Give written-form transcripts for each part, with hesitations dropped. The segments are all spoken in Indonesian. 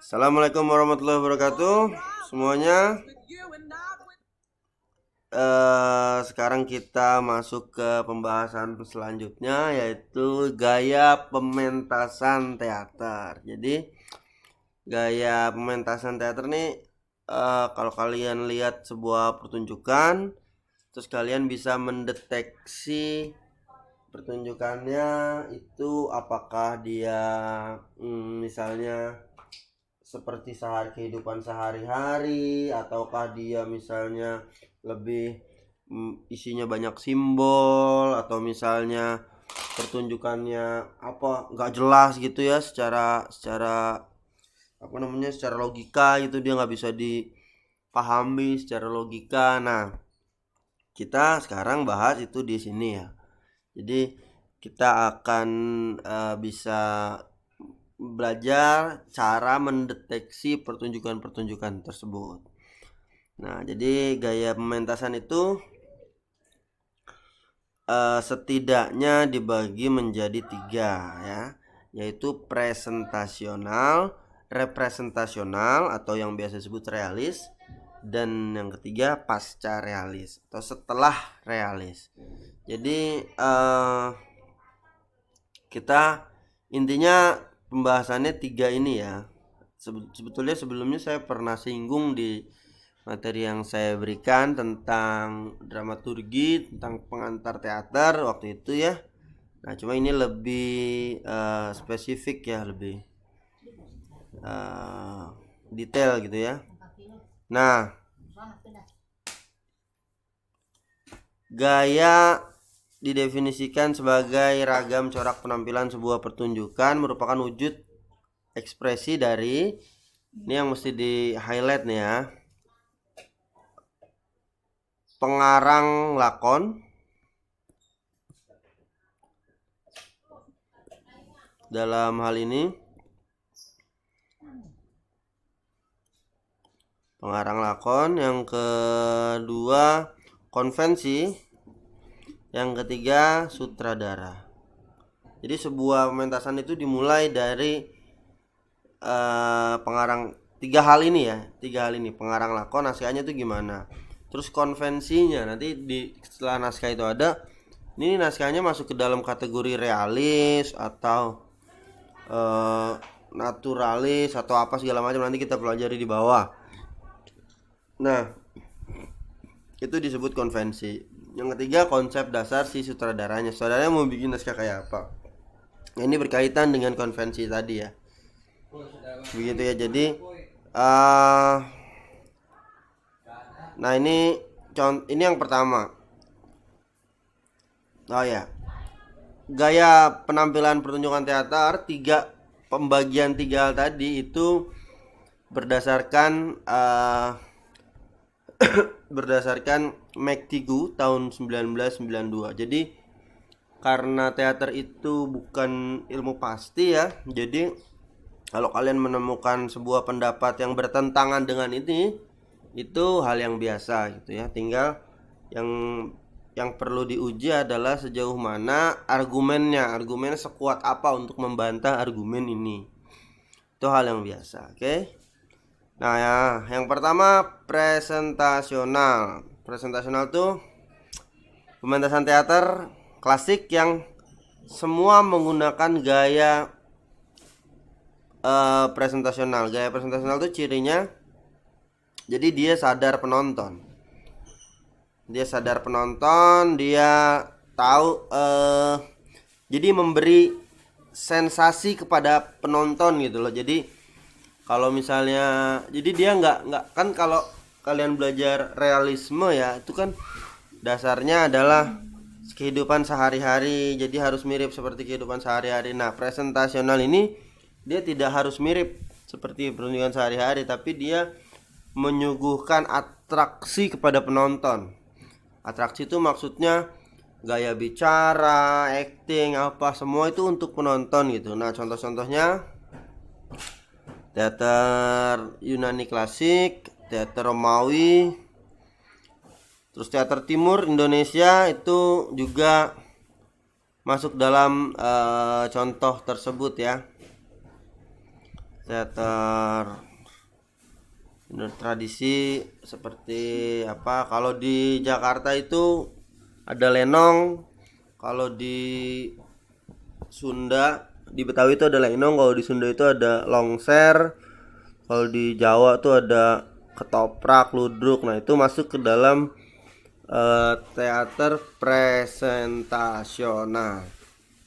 Assalamualaikum warahmatullahi wabarakatuh semuanya. Sekarang kita masuk ke pembahasan selanjutnya, yaitu gaya pementasan teater. Jadi gaya pementasan teater nih, kalau kalian lihat sebuah pertunjukan, terus kalian bisa mendeteksi pertunjukannya itu apakah dia misalnya seperti kehidupan sehari-hari, ataukah dia misalnya lebih isinya banyak simbol, atau misalnya pertunjukannya apa nggak jelas gitu ya, secara secara apa namanya secara logika itu dia nggak bisa dipahami secara logika. Nah, kita sekarang bahas itu di sini ya. Jadi kita akan bisa belajar cara mendeteksi pertunjukan-pertunjukan tersebut. Nah, jadi gaya pementasan itu setidaknya dibagi menjadi 3 ya, yaitu presentasional, representasional atau yang biasa disebut realis, dan yang ketiga pasca realis atau setelah realis. Jadi kita intinya pembahasannya 3 ini ya. Sebetulnya sebelumnya saya pernah singgung di materi yang saya berikan tentang dramaturgi, tentang pengantar teater waktu itu ya. Nah, cuma ini lebih spesifik ya, lebih detail gitu ya. Nah, gaya didefinisikan sebagai ragam corak penampilan sebuah pertunjukan, merupakan wujud ekspresi dari, ini yang mesti di highlight nih ya, pengarang lakon, dalam hal ini pengarang lakon, yang kedua konvensi, yang ketiga sutradara. Jadi sebuah pementasan itu dimulai dari pengarang, 3 hal ini ya, 3 hal ini, pengarang lakon, naskahnya itu gimana, terus konvensinya nanti setelah naskah itu ada, ini naskahnya masuk ke dalam kategori realis atau naturalis atau apa segala macam, nanti kita pelajari di bawah. Nah, itu disebut konvensi. Yang ketiga konsep dasar si sutradaranya. Sutradaranya mau bikin naskah kayak apa? Nah, ini berkaitan dengan konvensi tadi ya. Begitu ya. Jadi nah ini yang pertama. Oh ya. Gaya penampilan pertunjukan teater, pembagian 3 hal tadi itu berdasarkan berdasarkan McTigu tahun 1992. Jadi karena teater itu bukan ilmu pasti ya, jadi kalau kalian menemukan sebuah pendapat yang bertentangan dengan ini, itu hal yang biasa gitu ya. Tinggal yang perlu diuji adalah sejauh mana argumennya sekuat apa untuk membantah argumen ini. Itu hal yang biasa, oke? Nah ya, yang pertama presentasional. Presentasional tuh pementasan teater klasik yang semua menggunakan gaya presentasional. Gaya presentasional tuh cirinya, jadi dia sadar penonton. Dia tahu, jadi memberi sensasi kepada penonton gitu loh. Jadi kalau misalnya, jadi dia nggak kan, kalau kalian belajar realisme ya, itu kan dasarnya adalah kehidupan sehari-hari, jadi harus mirip seperti kehidupan sehari-hari. Nah, presentasional ini dia tidak harus mirip seperti pertunjukan sehari-hari, tapi dia menyuguhkan atraksi kepada penonton. Atraksi itu maksudnya gaya bicara, acting, apa semua itu untuk penonton gitu. Nah, contoh-contohnya teater Yunani klasik, teater Romawi, terus teater timur Indonesia itu juga masuk dalam contoh tersebut ya. teater tradisi seperti apa, kalau di Jakarta itu ada lenong, kalau di Sunda, di Betawi itu ada lenong, kalau di Sunda itu ada longser, kalau di Jawa tuh ada ketoprak, ludruk. Nah itu masuk ke dalam teater presentasional.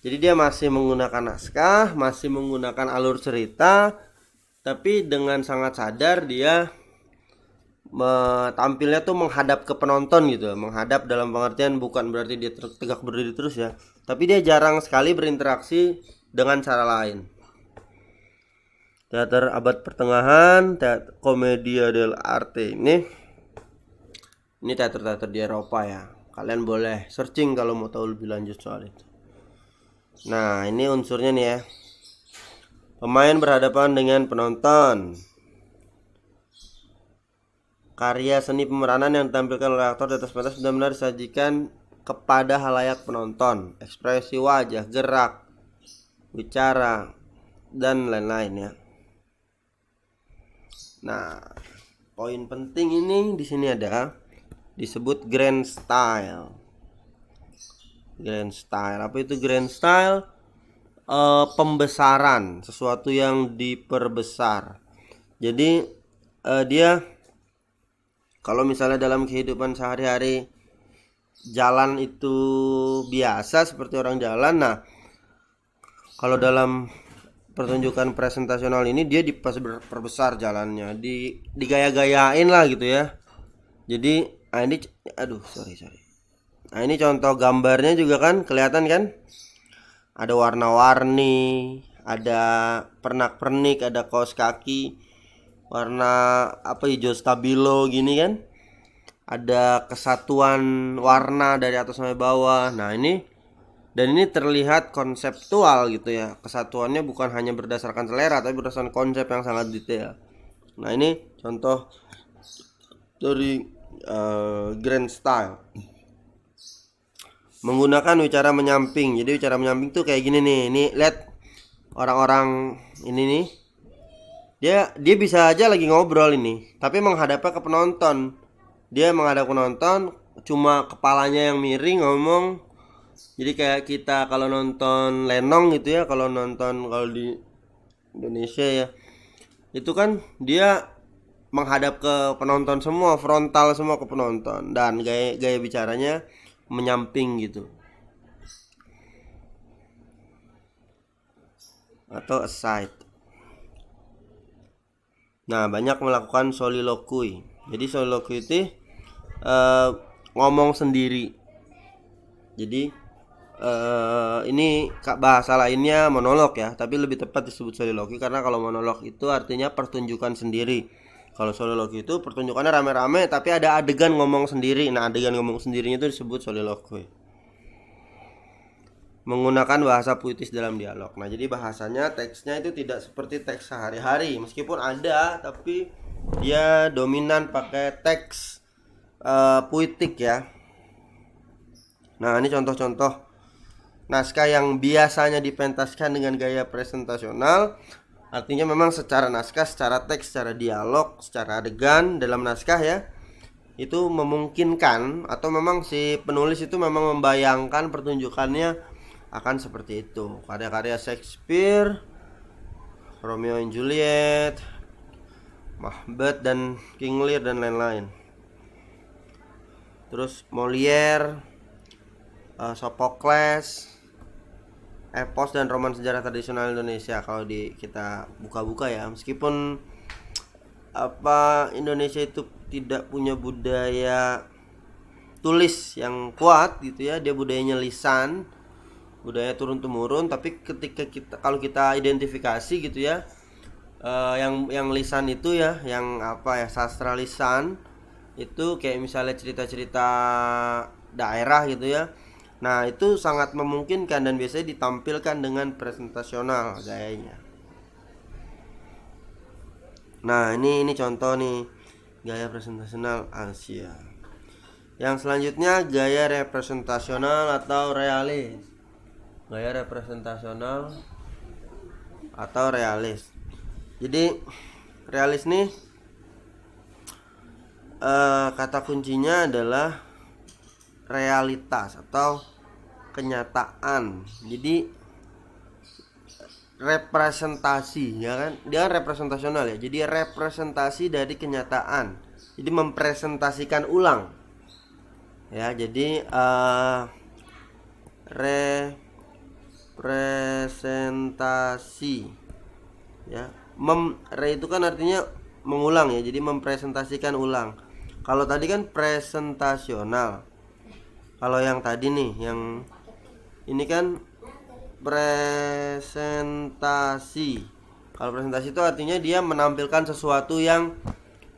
Jadi dia masih menggunakan naskah, masih menggunakan alur cerita, tapi dengan sangat sadar dia tampilnya tuh menghadap ke penonton gitu. Menghadap dalam pengertian bukan berarti dia tegak berdiri terus ya, tapi dia jarang sekali berinteraksi dengan cara lain. Teater abad pertengahan, teater Commedia dell'arte ini teater-teater di Eropa ya. Kalian boleh searching kalau mau tahu lebih lanjut soal itu. Nah, ini unsurnya nih ya. Pemain berhadapan dengan penonton. Karya seni pemeranan yang ditampilkan oleh aktor di atas pentas benar-benar disajikan kepada halayak penonton. Ekspresi wajah, gerak, bicara, dan lain-lain ya. Nah, poin penting ini di sini ada disebut grand style. Grand style, apa itu grand style? Pembesaran, sesuatu yang diperbesar. Jadi dia kalau misalnya dalam kehidupan sehari-hari jalan itu biasa seperti orang jalan, nah kalau dalam pertunjukan presentasional ini dia diperbesar jalannya, digaya-gayain lah gitu ya. Jadi ini sorry. Nah ini contoh gambarnya juga kan kelihatan kan, ada warna-warni, ada pernak-pernik, ada kaos kaki warna apa, hijau stabilo gini kan, ada kesatuan warna dari atas sampai bawah. Nah ini terlihat konseptual gitu ya, kesatuannya bukan hanya berdasarkan selera tapi berdasarkan konsep yang sangat detail. Nah ini contoh dari grand style. Menggunakan wicara menyamping. Jadi wicara menyamping tuh kayak gini nih. Ini lihat orang-orang ini nih. Dia bisa aja lagi ngobrol ini, tapi menghadapnya ke penonton. Dia menghadap ke penonton, cuma kepalanya yang miring ngomong. Jadi kayak kita kalau nonton lenong gitu ya, kalau di Indonesia ya, itu kan dia menghadap ke penonton semua, frontal semua ke penonton, dan gaya bicaranya menyamping gitu, atau aside. Nah banyak melakukan soliloquy. Jadi soliloquy itu ngomong sendiri. Jadi ini bahasa lainnya monolog ya, tapi lebih tepat disebut soliloquy karena kalau monolog itu artinya pertunjukan sendiri. Kalau soliloquy itu pertunjukannya rame-rame tapi ada adegan ngomong sendiri. Nah adegan ngomong sendirinya itu disebut soliloquy. Menggunakan bahasa puitis dalam dialog. Nah jadi bahasanya, teksnya itu tidak seperti teks sehari-hari, meskipun ada tapi dia dominan pakai teks puitik ya. Nah ini contoh-contoh naskah yang biasanya dipentaskan dengan gaya presentasional. Artinya memang secara naskah, secara teks, secara dialog, secara adegan dalam naskah ya, itu memungkinkan atau memang si penulis itu memang membayangkan pertunjukannya akan seperti itu. Karya-karya Shakespeare, Romeo and Juliet, Macbeth dan King Lear dan lain-lain. Terus Molière, Sophocles, epos dan roman sejarah tradisional Indonesia. Kalau kita buka-buka ya, meskipun Indonesia itu tidak punya budaya tulis yang kuat gitu ya, dia budayanya lisan, budaya turun temurun. Tapi ketika kalau kita identifikasi gitu ya, yang lisan itu ya, yang sastra lisan itu kayak misalnya cerita-cerita daerah gitu ya. Nah itu sangat memungkinkan dan biasanya ditampilkan dengan presentasional gayanya. Nah ini contoh nih gaya presentasional Asia. Yang selanjutnya gaya representasional atau realis. Gaya representasional atau realis. Jadi realis nih kata kuncinya adalah realitas atau kenyataan. Jadi representasi, ya kan, dia kan representasional ya, jadi representasi dari kenyataan, jadi mempresentasikan ulang ya. Jadi representasi ya, re itu kan artinya mengulang ya, jadi mempresentasikan ulang. Kalau tadi kan presentasional, kalau yang tadi nih, yang ini kan presentasi. Kalau presentasi itu artinya dia menampilkan sesuatu yang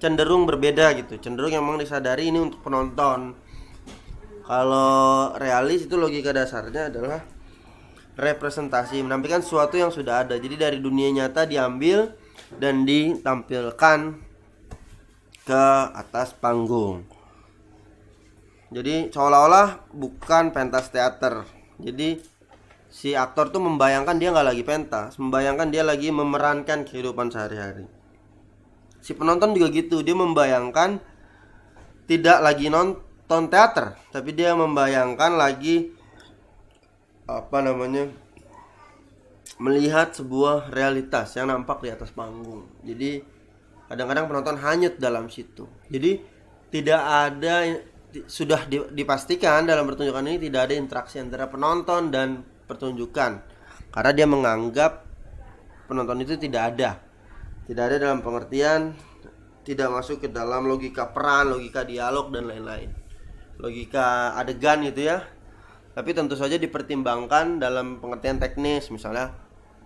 cenderung berbeda gitu, cenderung yang memang disadari ini untuk penonton. Kalau realis itu logika dasarnya adalah representasi, menampilkan sesuatu yang sudah ada. Jadi dari dunia nyata diambil dan ditampilkan ke atas panggung. Jadi seolah-olah bukan pentas teater. Jadi si aktor tuh membayangkan dia nggak lagi pentas, membayangkan dia lagi memerankan kehidupan sehari-hari. Si penonton juga gitu, dia membayangkan tidak lagi nonton teater, tapi dia membayangkan lagi melihat sebuah realitas yang nampak di atas panggung. Jadi kadang-kadang penonton hanyut dalam situ. Jadi tidak ada, sudah dipastikan dalam pertunjukan ini tidak ada interaksi antara penonton dan pertunjukan, karena dia menganggap penonton itu tidak ada dalam pengertian tidak masuk ke dalam logika peran, logika dialog dan lain-lain, logika adegan gitu ya. Tapi tentu saja dipertimbangkan dalam pengertian teknis, misalnya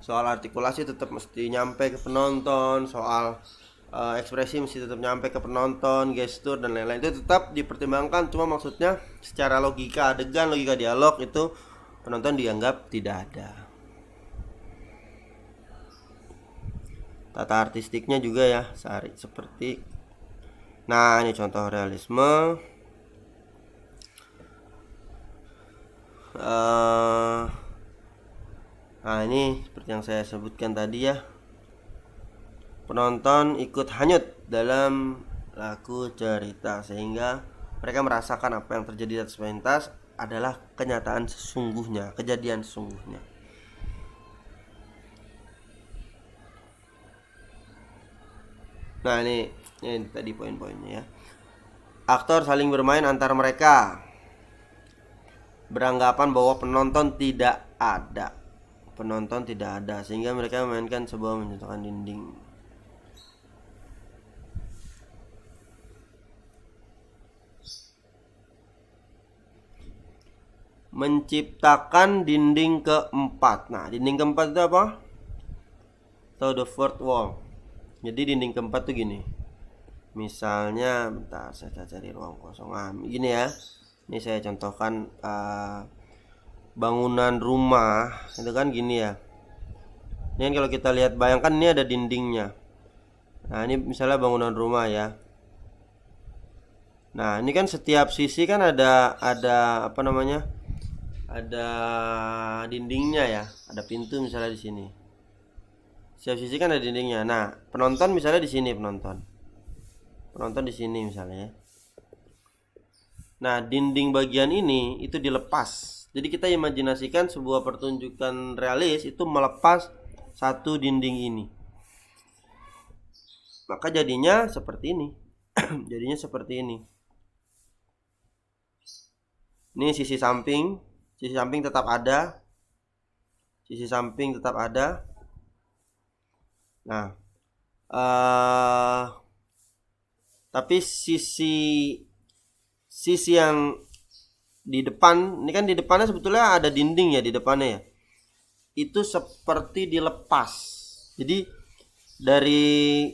soal artikulasi tetap mesti nyampe ke penonton, soal ekspresi mesti tetap nyampe ke penonton, gestur dan lain-lain itu tetap dipertimbangkan. Cuma maksudnya secara logika adegan, logika dialog itu penonton dianggap tidak ada. Tata artistiknya juga ya, seperti, nah ini contoh realisme. Nah ini seperti yang saya sebutkan tadi ya, penonton ikut hanyut dalam laku cerita sehingga mereka merasakan apa yang terjadi di atas pentas adalah kenyataan sesungguhnya, kejadian sesungguhnya. Nah ini tadi poin-poinnya ya. Aktor saling bermain antar mereka, beranggapan bahwa penonton tidak ada, sehingga mereka memainkan sebuah menyentuhkan dinding. Menciptakan dinding keempat. Nah, dinding keempat itu apa? Atau the fourth wall. Jadi dinding keempat tuh gini. Misalnya, bentar saya cari ruang kosong. Gini ya. Ini saya contohkan bangunan rumah. Itu kan gini ya. Ini kan kalau kita lihat, bayangkan ini ada dindingnya. Nah, ini misalnya bangunan rumah ya. Nah, ini kan setiap sisi kan ada ada dindingnya ya, ada pintu misalnya di sini. Setiap sisi kan ada dindingnya. Nah, penonton misalnya di sini, penonton di sini misalnya ya. Nah, dinding bagian ini itu dilepas. Jadi kita imajinasikan sebuah pertunjukan realis itu melepas satu dinding ini. Maka jadinya seperti ini. Jadinya seperti ini. Ini sisi samping tetap ada. Nah, tapi sisi yang di depan, ini kan di depannya sebetulnya ada dinding ya di depannya ya. Itu seperti dilepas. Jadi dari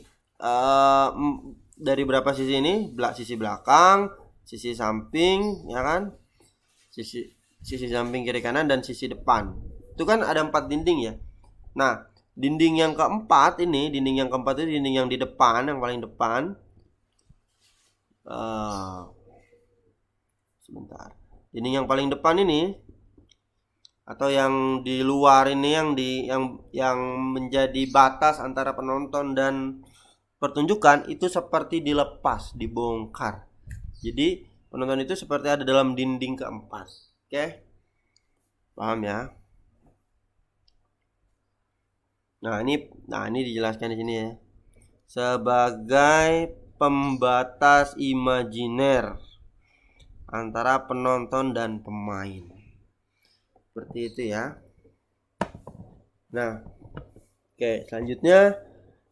berapa sisi ini? Sisi belakang, sisi samping, ya kan? Sisi samping, kiri kanan, dan sisi depan. Itu kan ada 4 dinding ya. Nah, dinding yang keempat itu dinding yang di depan, yang paling depan. Sebentar. Dinding yang paling depan ini atau yang di luar ini, yang menjadi batas antara penonton dan pertunjukan itu seperti dilepas, dibongkar. Jadi penonton itu seperti ada dalam dinding keempat. Oke? Paham ya? Nah, ini dijelaskan di sini ya. Sebagai pembatas imajiner antara penonton dan pemain. Seperti itu ya. Nah, oke, selanjutnya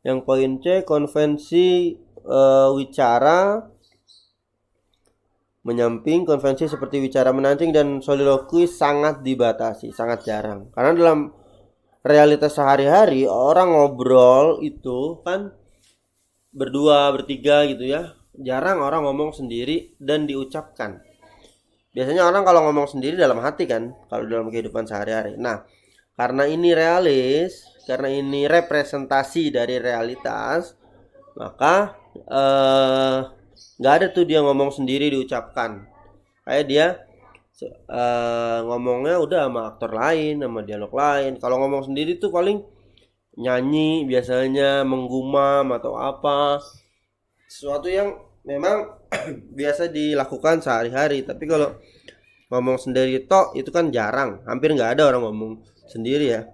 yang poin C, konvensi wicara menyamping. Konvensi seperti wicara menancing dan soliloquy sangat dibatasi, sangat jarang. Karena dalam realitas sehari-hari orang ngobrol itu kan berdua, bertiga gitu ya. Jarang orang ngomong sendiri dan diucapkan. Biasanya orang kalau ngomong sendiri dalam hati kan, kalau dalam kehidupan sehari-hari. Nah, karena ini realis, karena ini representasi dari realitas, maka nggak ada tuh dia ngomong sendiri diucapkan. Kayak dia ngomongnya udah sama aktor lain, sama dialog lain. Kalau ngomong sendiri tuh paling nyanyi biasanya, menggumam atau apa, sesuatu yang memang biasa dilakukan sehari-hari. Tapi kalau ngomong sendiri tok itu kan jarang, hampir nggak ada orang ngomong sendiri ya.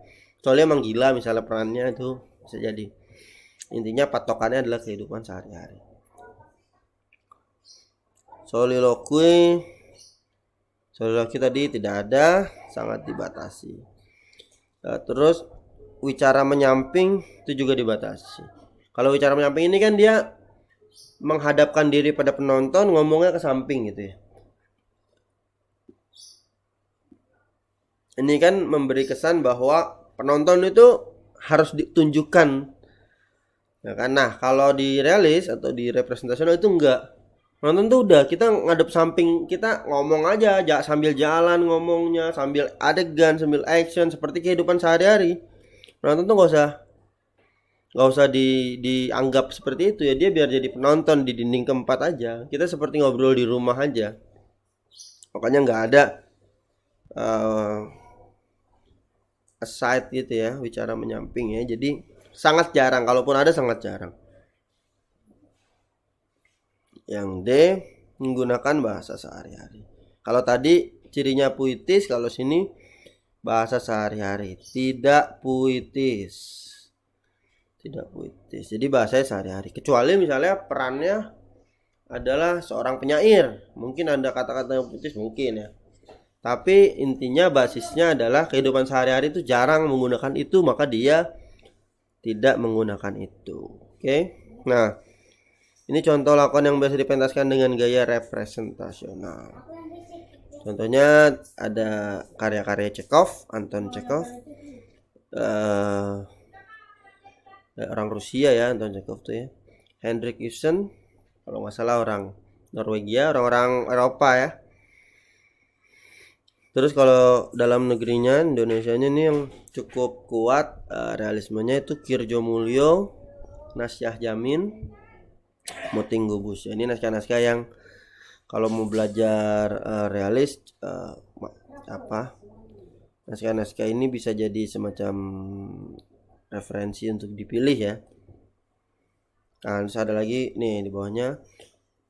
Soalnya emang gila misalnya perannya, itu bisa jadi. Intinya patokannya adalah kehidupan sehari-hari. Soliloquy tadi tidak ada, sangat dibatasi. Terus wicara menyamping itu juga dibatasi. Kalau wicara menyamping ini kan dia menghadapkan diri pada penonton, ngomongnya ke samping gitu ya. Ini kan memberi kesan bahwa penonton itu harus ditunjukkan. Nah, kalau di realis atau di representasional itu enggak. Penonton tuh udah, kita ngadep samping, kita ngomong aja sambil jalan ngomongnya, sambil adegan, sambil action seperti kehidupan sehari-hari. Penonton tuh nggak usah dianggap seperti itu ya, dia biar jadi penonton di dinding keempat aja. Kita seperti ngobrol di rumah aja. Makanya nggak ada aside gitu ya, bicara menyamping ya. Jadi sangat jarang, kalaupun ada sangat jarang. Yang D, menggunakan bahasa sehari-hari. Kalau tadi cirinya puitis, kalau sini bahasa sehari-hari. Tidak puitis. Jadi bahasanya sehari-hari. Kecuali misalnya perannya adalah seorang penyair, mungkin ada kata-kata yang puitis mungkin ya. Tapi intinya basisnya adalah kehidupan sehari-hari itu jarang menggunakan itu, maka dia tidak menggunakan itu. Oke. Nah, ini contoh lakukan yang biasa dipentaskan dengan gaya representasional. Contohnya ada karya-karya Chekhov, Anton Chekhov, orang Rusia ya, Anton Chekhov tuh ya. Henrik Ibsen, kalau nggak salah orang Norwegia, orang-orang Eropa ya. Terus kalau dalam negerinya, Indonesianya ini yang cukup kuat realismenya itu Kirjo Mulyo, Nasyah Jamin, Muting Gubus. Ini naskah-naskah yang kalau mau belajar realis naskah-naskah ini bisa jadi semacam referensi untuk dipilih ya. Nah, terus ada lagi nih di bawahnya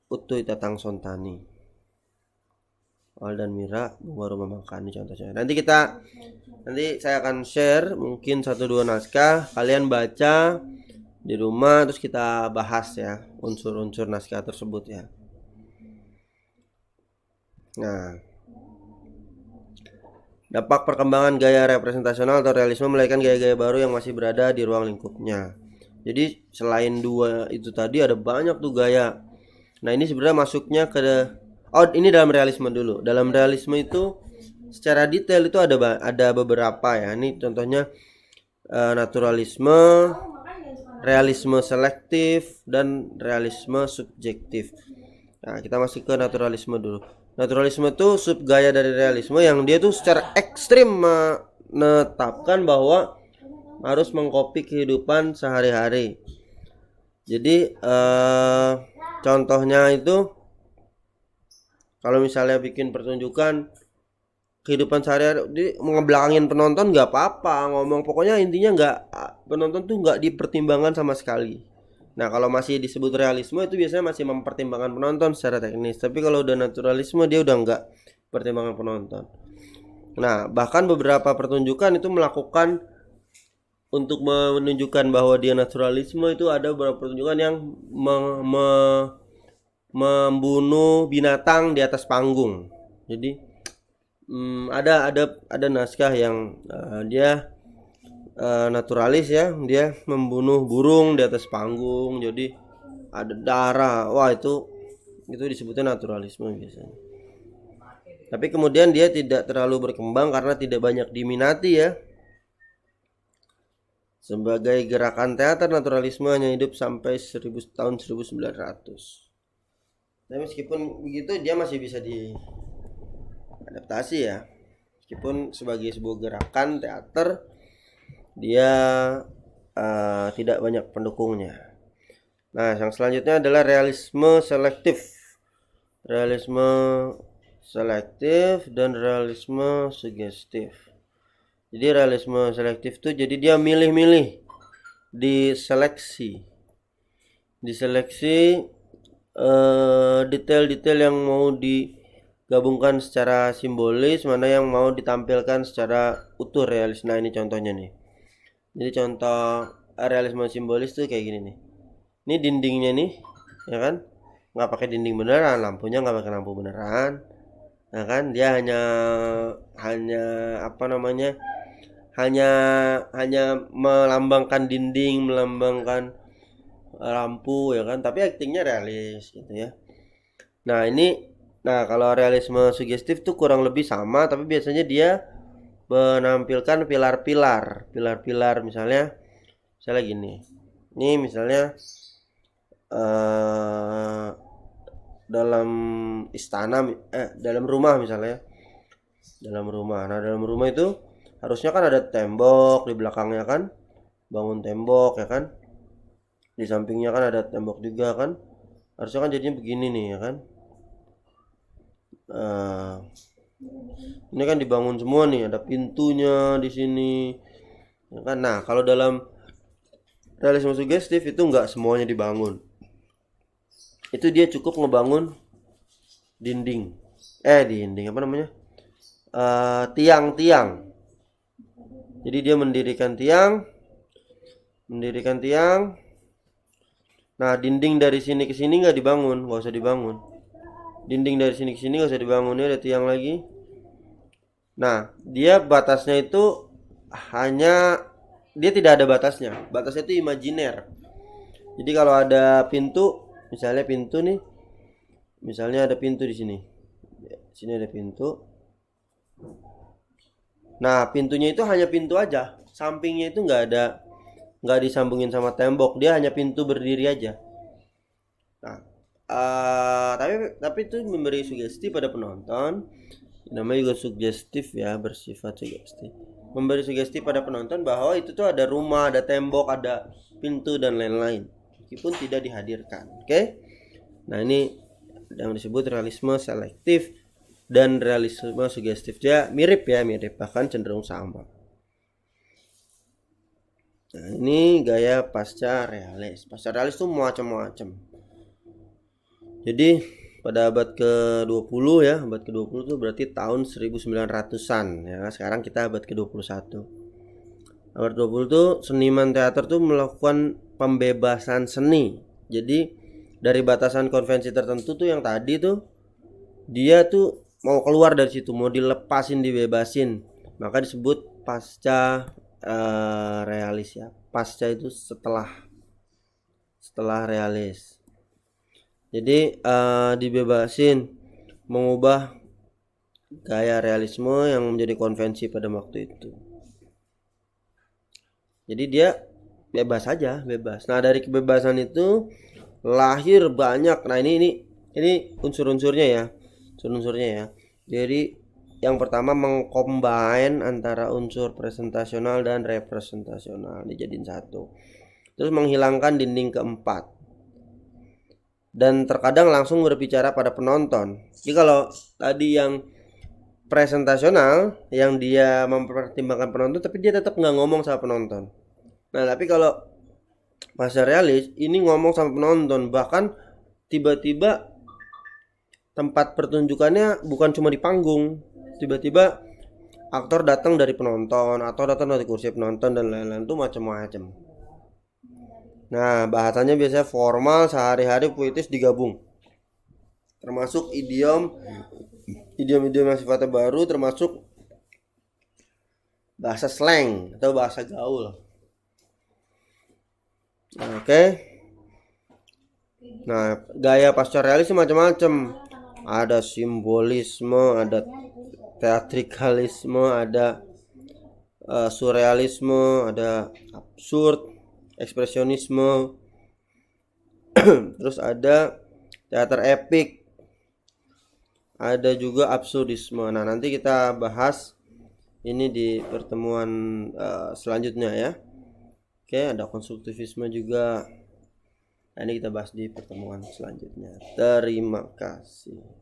Utuy Tatang Sontani, Al dan Mira, Bunga Rumah Makan, ini contohnya. Nanti saya akan share mungkin 1-2 naskah, kalian baca di rumah, terus kita bahas ya unsur-unsur naskah tersebut ya. Nah, dampak perkembangan gaya representasional atau realisme melahirkan gaya-gaya baru yang masih berada di ruang lingkupnya. Jadi selain dua itu tadi ada banyak tuh gaya. Nah, ini sebenarnya masuknya ke ini dalam realisme dulu. Dalam realisme itu secara detail itu ada beberapa ya. Ini contohnya naturalisme, realisme selektif, dan realisme subjektif. Nah, kita masuk ke naturalisme dulu. Naturalisme itu sub gaya dari realisme yang dia tuh secara ekstrim menetapkan bahwa harus mengcopy kehidupan sehari-hari. Jadi contohnya itu kalau misalnya bikin pertunjukan kehidupan sehari-hari, dia ngebelakangin penonton nggak apa-apa, ngomong pokoknya intinya nggak, penonton tuh nggak dipertimbangkan sama sekali. Nah kalau masih disebut realisme itu biasanya masih mempertimbangkan penonton secara teknis, tapi kalau udah naturalisme dia udah nggak pertimbangan penonton. Nah bahkan beberapa pertunjukan itu melakukan untuk menunjukkan bahwa dia naturalisme, itu ada beberapa pertunjukan yang membunuh binatang di atas panggung. Jadi ada naskah yang dia naturalis ya, dia membunuh burung di atas panggung, jadi ada darah. Wah itu disebutnya naturalisme biasanya. Tapi kemudian dia tidak terlalu berkembang karena tidak banyak diminati ya. Sebagai gerakan teater, naturalisme hanya hidup sampai tahun 1900. Tapi meskipun begitu dia masih bisa diadaptasi ya. Meskipun sebagai sebuah gerakan teater dia tidak banyak pendukungnya. Nah, yang selanjutnya adalah realisme selektif. Realisme selektif dan realisme sugestif. Jadi realisme selektif tuh jadi dia milih-milih, diseleksi detail-detail yang mau digabungkan secara simbolis, mana yang mau ditampilkan secara utuh realis. Nah ini contohnya nih. Jadi contoh realisme simbolis tuh kayak gini nih. Ini dindingnya nih, ya kan? Nggak pakai dinding beneran, lampunya nggak pakai lampu beneran, nah kan? Dia hanya apa namanya? Hanya melambangkan dinding, melambangkan lampu ya kan, tapi aktingnya realis gitu ya. Nah kalau realisme sugestif tuh kurang lebih sama, tapi biasanya dia menampilkan pilar-pilar misalnya gini. Ini misalnya dalam istana, dalam rumah misalnya, dalam rumah. Nah dalam rumah itu harusnya kan ada tembok di belakangnya kan, bangun tembok ya kan, di sampingnya kan ada tembok juga kan, harusnya kan jadinya begini nih ya kan. Ini kan dibangun semua nih, ada pintunya di sini ya kan. Nah kalau dalam realisme sugestif itu nggak semuanya dibangun, itu dia cukup ngebangun dinding apa namanya, tiang-tiang. Jadi dia mendirikan tiang. Nah dinding dari sini ke sini nggak dibangun, nggak usah dibangun. Dinding dari sini ke sini nggak usah dibangun, ini ada tiang lagi. Nah dia batasnya itu dia tidak ada batasnya itu imajiner. Jadi kalau ada pintu, misalnya pintu nih, misalnya ada pintu di sini, sini ada pintu. Nah pintunya itu hanya pintu aja, sampingnya itu nggak disambungin sama tembok, dia hanya pintu berdiri aja. Nah tapi itu memberi sugesti pada penonton, namanya juga sugestif ya, bersifat sugestif, memberi sugesti pada penonton bahwa itu tuh ada rumah, ada tembok, ada pintu dan lain-lain, meskipun tidak dihadirkan. Oke? Nah ini yang disebut realisme selektif dan realisme sugestif. Dia mirip bahkan cenderung sama. Nah ini gaya pasca realis. Pasca realis tuh macam-macam. Jadi pada abad ke-20 ya, abad ke-20 tuh berarti tahun 1900-an ya. Sekarang kita abad ke-21. Abad 20 tuh seniman teater tuh melakukan pembebasan seni. Jadi dari batasan konvensi tertentu tuh yang tadi tuh dia tuh mau keluar dari situ, mau dilepasin, dibebasin. Maka disebut pasca realis ya. Pasca itu setelah realis. Jadi dibebasin, mengubah gaya realisme yang menjadi konvensi pada waktu itu. Jadi dia bebas. Nah dari kebebasan itu lahir banyak. Nah ini unsur-unsurnya ya. Jadi yang pertama mengcombine antara unsur presentasional dan representasional dijadiin satu. Terus menghilangkan dinding keempat. Dan terkadang langsung berbicara pada penonton. Jadi kalau tadi yang presentasional yang dia mempertimbangkan penonton, tapi dia tetap nggak ngomong sama penonton. Nah, tapi kalau pasca realis ini ngomong sama penonton, bahkan tiba-tiba tempat pertunjukannya bukan cuma di panggung, tiba-tiba aktor datang dari penonton atau datang dari kursi penonton dan lain-lain, tuh macam-macam. Nah, bahasanya biasanya formal, sehari-hari, puitis digabung, termasuk idiom yang sifatnya baru, termasuk bahasa slang atau bahasa gaul. Oke. Nah, gaya pasca realis macam-macam. Ada simbolisme, ada teatrikalisme, ada surrealisme, ada absurd, ekspresionisme, terus ada teater epik, ada juga absurdisme. Nah, nanti kita bahas ini di pertemuan selanjutnya ya. Oke, ada konstruktivisme juga. Nah, ini kita bahas di pertemuan selanjutnya. Terima kasih.